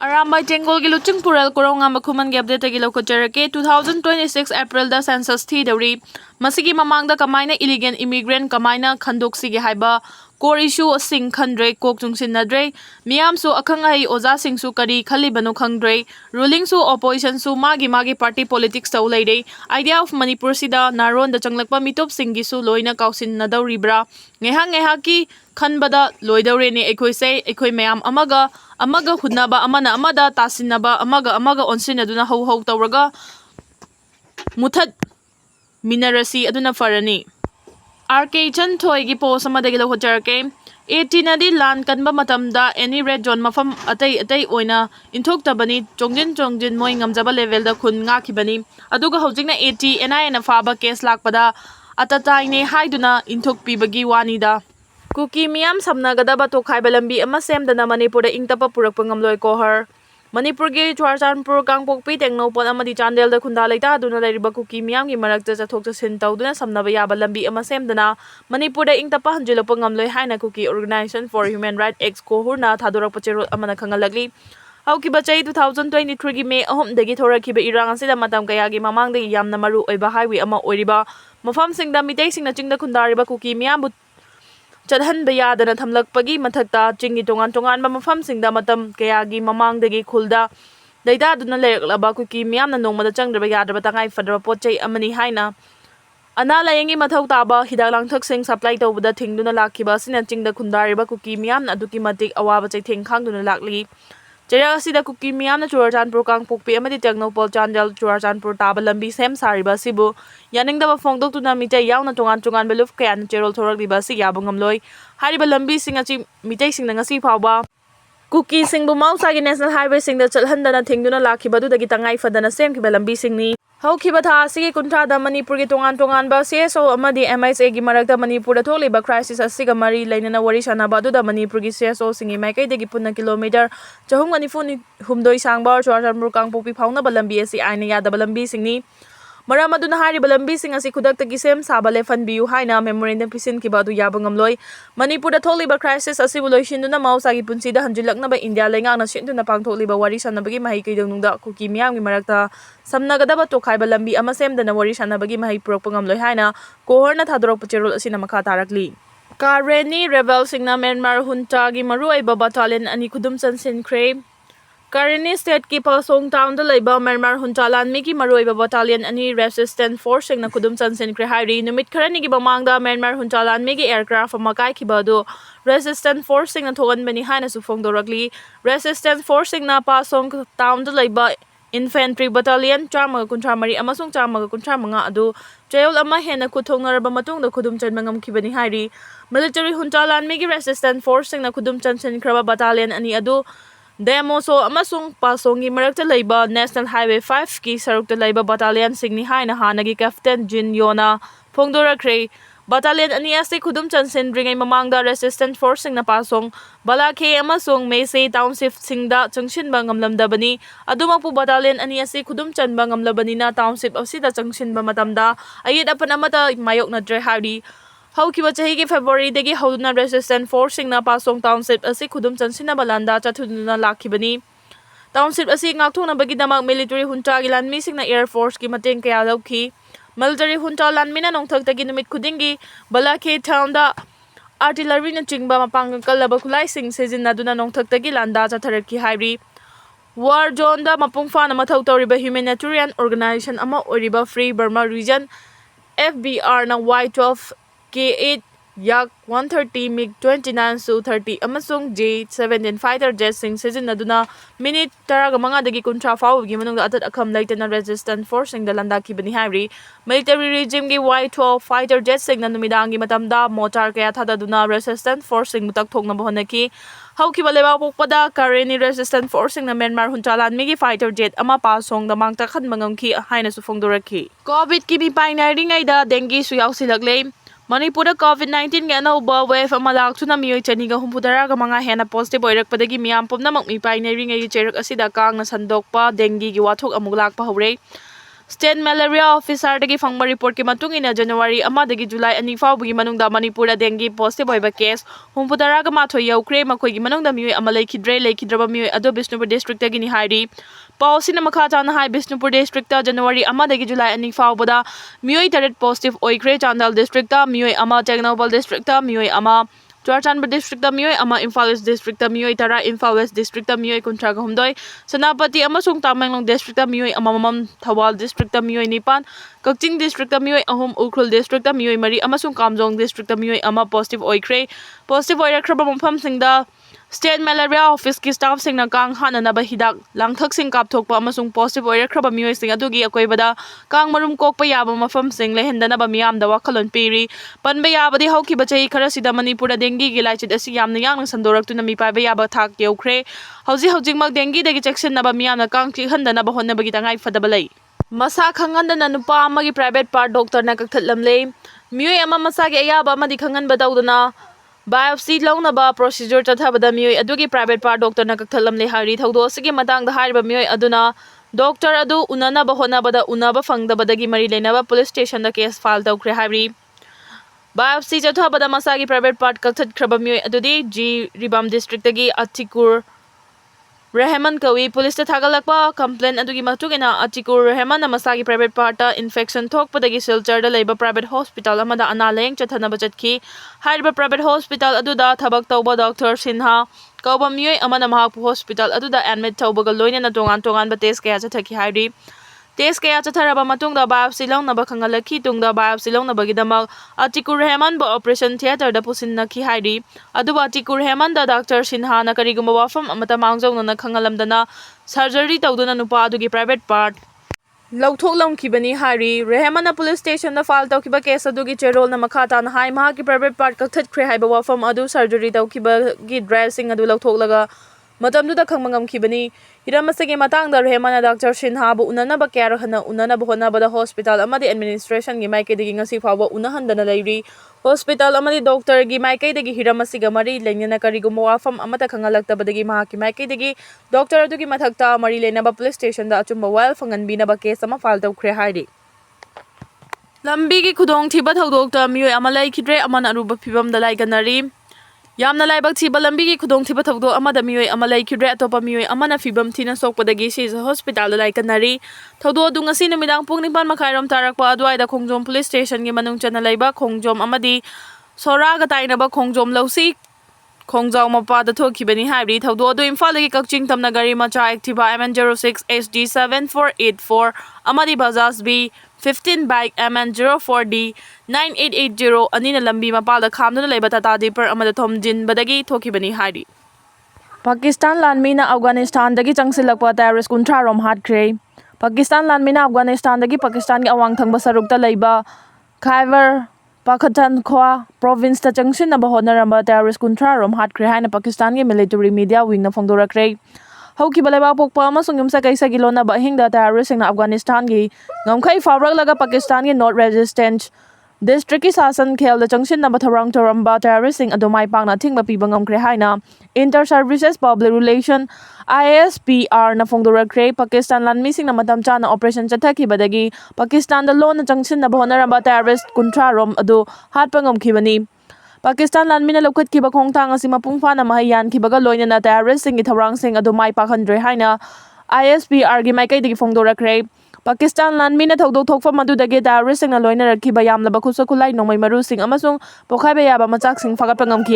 Arambai Tengol Giluching Pural Korounganba Kuman Gabde Tagiloko Cherake 2026 April da census T Dori Masigi Mamangda Kamaina illegal immigrant Kamaina Kandoksi Haiba core issue sing Khandre Kok Tungsin Nadre Miam su Akangai Oza Sing su Kari Kalibano Khandre ruling su opposition su Magi party politics tau lady idea of Manipur Sida Naron the Changlakpa Mitop Singi su Loina Kausin Nadaw Ribra Ngehaki Khanbada Loidore ni Ekoi say Ekoi Mayam Amaga Hudnaba Amana Amada Tasinaba Amaga Onsin Aduna Ho Tauraga Muthat Minarasi Aduna Farani RK Ichan Thoi Dagi Samadagilo Hojarke 18 Nadi Land Kanba Matamda any red John Mafam Atay Oina Intok Tabani Jongjin Moing Amzaba level da Kun Ngakibani Aduga Hojina 80 and I and a Faba case lakpada Atataine Haiduna Intok Pibagi Wanida Kuki Miam Samnagadaba to Kaibalambi Amasem the Manipur the Ingtapa Purapangam Kohar Manipur Gi Chwarchanpur Gangpokpi Tengno Amadi Chandel the Kundalita Duna Riba Kuki Miam Gimarakta Tok Sintau Duna Samnabaya Balambi Amasem Dana Manipur the Ingtapa Hanjilopangam Loy Haina Kuki Organization for Human Rights ex Kohurna Tadura Pachero Amanakangalagli Haukibachay 2023 gi May ahom dagi thorakiba irang asida matam kayagi mamangdagi yamna maruoiba highway ama oiriba mafam singda mitay singna chingda kundariba Kuki Miam Chadhan Bayadana Tamlakpagi Mathakta Chingi Tongan Mafam Singda Matam Kayagi Mamang Dagi Kulda Data Duna Laba Kuki Miam Noma Chang the Bayada Batangai for the Poche Amani Haina Anala Yangi Mathautaba Hidalang Tuxing supplied over the Ting Duna Lakiba Sinaching the Kundariba Kuki Miam Aduki Matik Awabate Ting Kang Duna Lakli Jerasi the Kuki Miam Churchanpur Kangpokpi Amadi Technopol Chandel Churchanpur Tabalambi Sem Sariba Sibu Yaning the Fongdo to Namita Yauna Tongan Beluf Kan Gerald Torag Basi Yabungam Loy Hariba Lambi Singachi Mite Sing Nangasi Paba Kuki Sing Bumausa National Highway Sing the Chalhandana Tingduna Laki Badu the Gitangai for the Nasem Kibalambi Singni Haukibata Sigi Kuntada Manipur Tongan CSO Amadi MISA Gimarakta Manipur the Toliba crisis as Sigamari Lane Warishana Badu the Manipur CSO Singi Makai de Gipuna kilometer Jahunganifuni Humdoi Sangbar Churchanpur Kangpopi Pauna Balambi Si Ainaya the Balambi Singni Maramaduna Hari Balambi Sing as Kudak the Gisem Sabale Fan Biu Haina Memorandum Pisin Kibadu Yabungam Loy Manipur the Toliba crisis as Civilization Duna Mausagi Punsi the Hanjulaknaba India Langana Shintuna Pang Toliba Warishana Bagi Mahiki Dunga Kuki Miam Marakta Samnagadaba to Kaibalambi Amasem the Warishana Bagi Mahi Propangam Loy Haina Kohorna Tadrok Pachero Sinamaka Tarakli Kareni Rebel Singna Myanmar Thoi Dagi Maruoiba Battalion Ani Kudumsan Sinkre Kareni State Kipal Song Town the Labor Myanmar Huntalan Miki Maruoiba Battalion Ani Resistant Force Sing na Kudumsan Sinkre Hari Numit Kareni Gibamangda Myanmar Huntalan Miki Aircraft Makai Kibado Resistant Force Sing na Thogan Bani Haina Sufong Doragli Resistant Force Sing na Pasong Town the Labor Infantry Battalion Chamaga Kuntramari Amasung Chamaga Kuntramanga Adu Jail Ama Hena Kutongaraba Matung the Kudumchan Mangam Kibani Hari Military Huntalan Miki Resistant Force Sing na Kudumchan Sinkraba Battalion Ani Adu Demo so Amasung Pasongi Marakta Labor National Highway 5 Ki Sarukta Labor Battalion Signi Haina Hanagi Captain Jin Yona Pongdora Kray Battalion Ani Asti Kudumchan Sindring Mamangda Resistant Force Sing na Pasong Balake Amasung Maysay Township Singda Changshin Bangam Lamdabani Adumapu Battalion Ani Asti Kudumchan Bangam Labani na Township of Sida Changshin Bamatamda Ayit Apanamata Mayok na Drehari Haukiba Chahigi February Degi Hoduna Resistant Force Sing na Pasong Township Asi Kudumchan Sinabalanda Chatuduna Lakibani Township Asi Ngaktung na Bagidamag Military Hunta Gilan Missing na Air Force Ki Mating Kaya Lauki Military Hunta Lan Mina Nong Tagtagi Numit Kudingi Balake Town da Artillery na Chingba Mapang Kalabakulai Sing Sezin na Duna Nong Tagtagi Landa Chataraki Hairi War Zone da Mapungfa na Matautoriba Humanitarian Organization Ama Oriba Free Burma Region FBR na Y12 K8 Yak 130 MiG-29 Su-30 Amasung J-17 fighter jet sing season na duna minute taraga mga dagi kontra faw gi manung atat akam laita na resistant force sing dalanda ki bani hari military regime gi Y-12 fighter jet sing na numidang gi matamda motor kaya thada duna resistant force sing mutak thok na bohonaki hauki baleba pokpada Kareni resistant force sing na Myanmar Huntalan migi fighter jet ama pasong da mangta khan mangam ki haina su fongdoraki covid ki bi painari ngai da dengue su yaw silagle Manipur COVID-19 nga anauba wave ama laksu na miyoy chaniga humpudara ka mga hena positive oirakpadagi miyam pom na magmipay na rin ngayon cherak asida kang nasandok pa dengue gi wathok amug lakpa hore State Malaria Officer dagi fangba report ki matung ina January amadagi July ani fawbugi manungda Manipura dengue positive oiba case humpudaraga mathoi yaukre makoi gi manungda mioi ama leikidraba mioi ado Bishnupur district dagi ni hairi Pausina makha chana hai Bishnupur district ta January amadagi July ani fawbada mioi taret positive oikre Chandal district ta mioi ama Technopal district ta mioi ama Churachandpur district ta mioi ama Imphal West district ta mioi tara Imphal West district ta mioi kuntraga humdoi Sanapati amasung Tamenglong district ta mioi ama Mamam Thawal district ta mioi nipan Kakching district ta mioi ahum Ukhrul district ta mioi mari amasung Kamjong district ta mioi ama positive oikre positive oirakhraba mafam singda State Malaria Office ki staff singna kang hananaba hidak langthak sing kapthokpa amasung positive oirakhraba mioi sing adugi akoibada kang marum kokpa yaba mafam sing lehendanaba miyamda wakhalon piri panba yabadi haukiba chahi kharasida Manipura dengue gi laichit asi yamna yang sandoraktuna mi paiba yaba thak yaukhre hojikmak dengue dagi cheksinaba miyamna kang chikhandanaba honnabagi tangai fadaba lei masa khangandana nupa amagi private part doctor na kakthatlamle mioi ama masa gi ayaba amadi khanganba daudana biopsy launaba procedure chathabada mioi adugi private part doctor na kakthalamle hari thaudo sigi matang da hariba mioi aduna doctor adu unanaba honabada unaba fangdabadagi mari lenaba police station da case file tawkhre hari biopsy chathabada masagi private part kakthatkraba mioi adudi G Ribam district dagi Atikur Rahman kawi police ta thagalakpa complaint adugi matugena Atikur Rahman masagi private part ta infection thokpadagi silchar da leiba private hospital amada analeng chathanaba chatki hariba private hospital aduda thabak tawba Dr. Sinha kauba mioi amana mahakpu hospital aduda admit tawbaga loina na tongan ba test kaya chathaki hari test kaya chatharaba matungda biopsy launaba khangalaki tungda biopsy launaba gidamak Atikur Rahman ba operation theater da pusinnaki hari aduba Atikur Rahman da Dr. Sinha na karigumba wafam amata mangjauna na khangalamdana surgery tawduna nupa adugi private part Lauthoklamkibani hari Rahman police station da file tawkiba case adugi cherol na makhata na hai mahaki private part kakthatkre haiba wafam adu surgery tawkiba gi dressing adu lauthoklaga matamduda khangmangamkibani hiramasagi matangda Rahman Dr. Sinha bu unanaba kayar hana unanaba honabada hospital amadi administration gi maikadagi ngasi fawba unahandana leiri hospital amadi doctor gi maikadagi hiramasiga mari lenina karigumba wafam amata khangalaktabadagi mahaki maikadagi doctor adugi mathakta mari lenaba police station da achumba wal fanganbinaba case ama file tawkhre hari lambi gi khudong thiba thodokta mioi ama laikhidre amana aruba phibam da laiganari Yamna laibak thiba lambi gi khudong thiba thawdo amada mioi ama laikhidre atopa mioi amana fibam thina sokpadagi si hospital da laikanari thawdo du ngasi numidang pung 9 makhairam tarakpa adwaida Khongjom police station gi manung chana laiba Khongjom amadi soraga tainaba Khongjom lausi Khongjau mapa da thokibani haibri thawdo du Imphal gi Kakching tamna gari macha Activa MN06 HD7484 amadi Bajaj B 15 bike MN04D 9880 anina lambi mapalda khamduna leiba Tata Dipper amada thomjin badagi thokibani hairi Pakistan lanmina Afghanistan dagi changsilakpa terrorist kuntra rom hatkre Pakistan lanmina Afghanistan dagi Pakistan gi awang thangba sarukta leiba Khyber Pakhtunkhwa province ta changsin na bahonaramba terrorist kuntra rom hatkre haina Pakistan gi military media wing na phongdorakre Hauki balaiba pokpa amasung yumsa kaisa gilona ba hingda terrorist na Afghanistan gi ngamkhai fawrak laga Pakistan gi not resistant district ki sasan khel da changsin na batharang toramba terrorist adu Mai Pakna thingba piba ngamkre haina inter services public relation ISPR na phongdorakre Pakistan lanmi sing na matam chana operation chathaki badagi Pakistan da lon na changsin na bahonaramba terrorist kuntra rom adu hatpa ngamkhibani Pakistan lanmina lokhat kiba khongthang asi mapung phana mahayan kibaga loina na terrorist singi thaurang sing adu Mai Pakhandre haina ISPR gi maikai digi phongdorakre Pakistan lanmina thodok thokfa madu dagi terrorist sing na loina rakhiba yamlaba khusa khulai nongmai maru sing amasung pokhaiba yaba machak sing fagat pangam ki